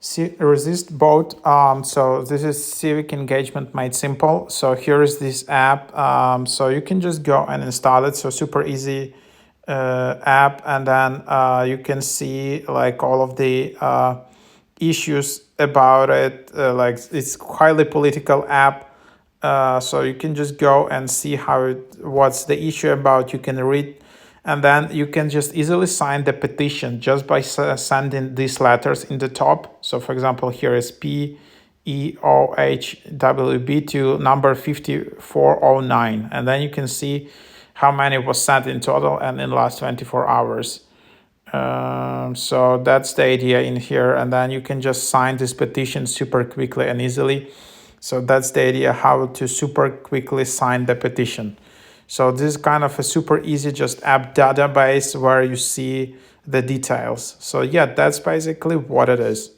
Resistbot. So this is civic engagement made simple. So here is this app. So you can just go and install it. So super easy app, and then you can see like all of the issues about it. Like it's highly political app. So you can just go and see what's the issue about. You can read, and then you can just easily sign the petition just by sending these letters in the top. So for example, here is PEOHWB to number 5409, and then you can see how many was sent in total and in the last 24 hours. So that's the idea in here, and then you can just sign this petition super quickly and easily. So that's the idea, how to super quickly sign the petition. So this is kind of a super easy just app database where you see the details. So yeah, that's basically what it is.